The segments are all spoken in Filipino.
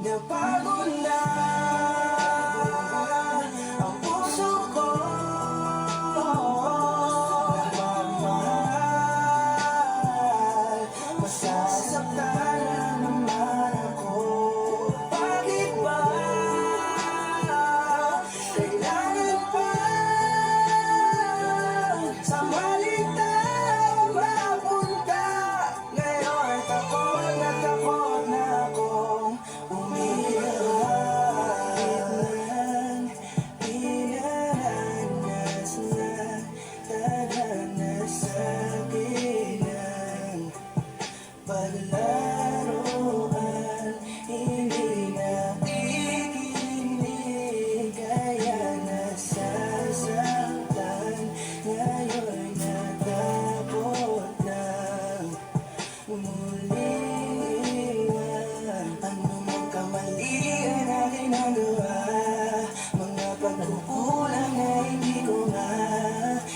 napagod na ang puso ko na magmahal. Masasaktan na naman ako. Bakit ba kailangan pa sa maling tao mapunta? Ngayon takot na akong umiyak. Pinaranas na tadhana sa akin ang paglaruan. Hindi nakikinig kaya nasasaktan. Ngayon natakot na umuling iwan. Ano mang kamali ang aking nagawa, mga pagkukulang na hindi ko nga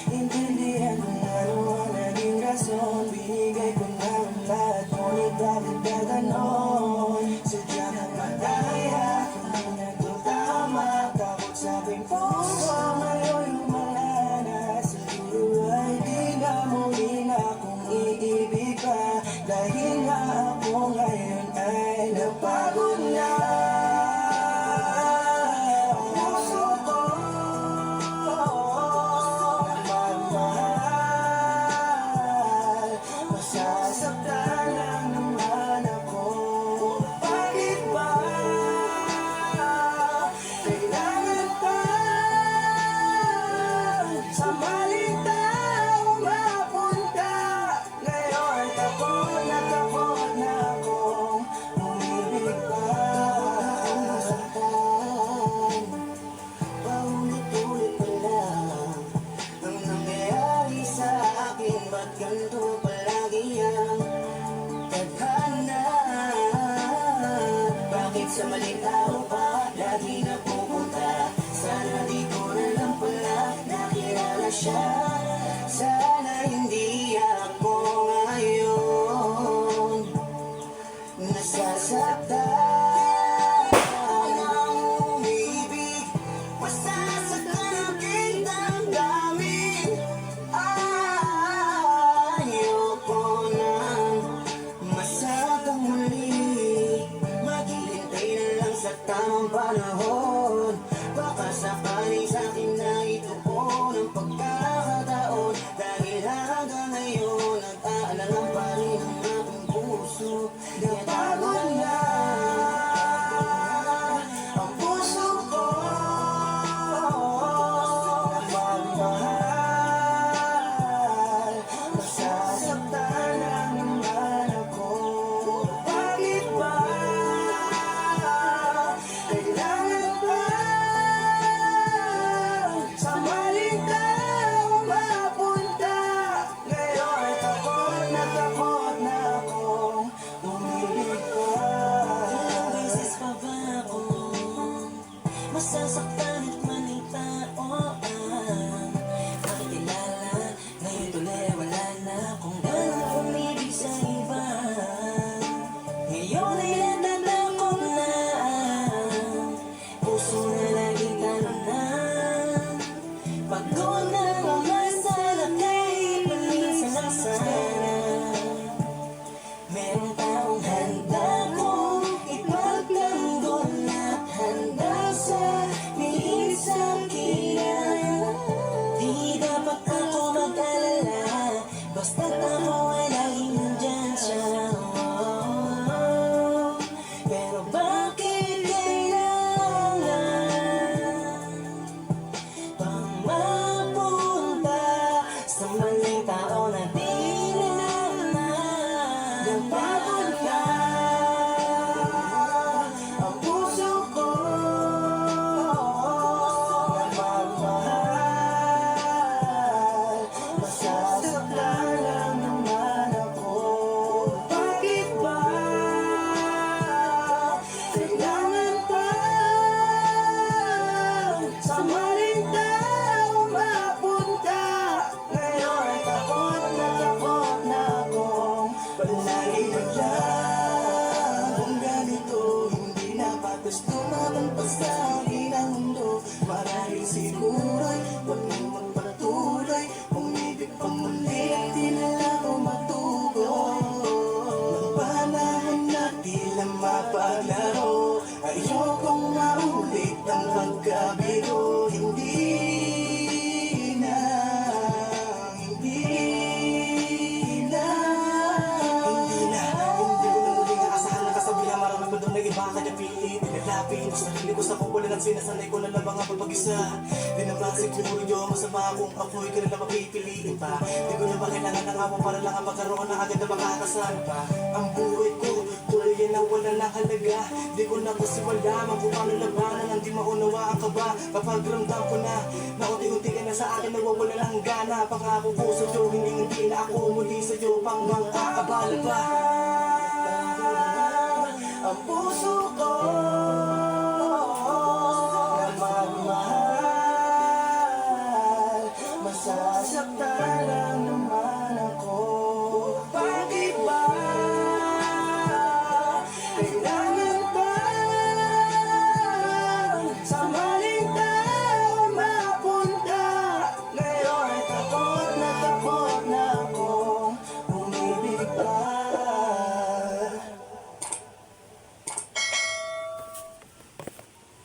intindihan kung ano ang naging rason. Binigay ko na ang lahat, ngunit bakit ba ganon? Sadya na madaya, hindi nagtutama. Takot sa aking puso, ngayon humana. Siguro ay di na muli na akong iibig pa, dahil nga ako ngayon ay napagod na. Ang puso ko na magmahal. Masasaktan lang naman ako. Bakit ba kailangan pa sa maling tao mapunta? Ngayon takot na akong umibig pa. Paulit-ulit pa lang ang nangyayari sa akin. Ba't ganito palagi ang tadhana? Bakit sa maling tao pa lagi napupunta? Sana di ko na lang pala nakilala siya. Sana hindi ako ngayon nasasaktan ng umibig. Masasaktan ang aking damdamin. Ayoko nang masakang muli. Maghihintay na lang sa tamang panahon. Baka sakaling sa'kin na ito po ng pagkakataon. Dahil hanggang ngayon nag-aalala pa rin ang aking puso. Napagod na ang puso ko na magmahal. Masasaktan lang naman ako. Bakit ba kailangan pa sa maling tao Tapos lumaban pa sa akin ang mundo. Marahil siguro'y huwag nang magpatuloy. Umibig pa muli at di na lang ako matugon. Ng panahon na tila mapaglaro, ayokong maulit ang pagkabigo. Hindi na, hindi na, hindi na, hindi ko na muling aasahan na kasabihan. Maraming ba doon na iba kanya pilit nilalapin sa sarili ko sa kumpulan at sinasanay ko na labang ang pagpag-isa. Di naman siguro yun masama kung ako'y ka na lang mapipiliin pa. Di ko na ba kailangan ng awa para lang ang magkaroon na agad na makakasal pa. Ang buhay ko tuloy yan na wala ng halaga. Di ko na kasi malaman kung paano labanan ang di maunawaan ka ba. Kapag ramdam ko na unti-unti ka na sa akin nawawala ng gana. Pangako ko sa'yo hindi na ako muli sa'yo pang makakabala pa. Ang puso ko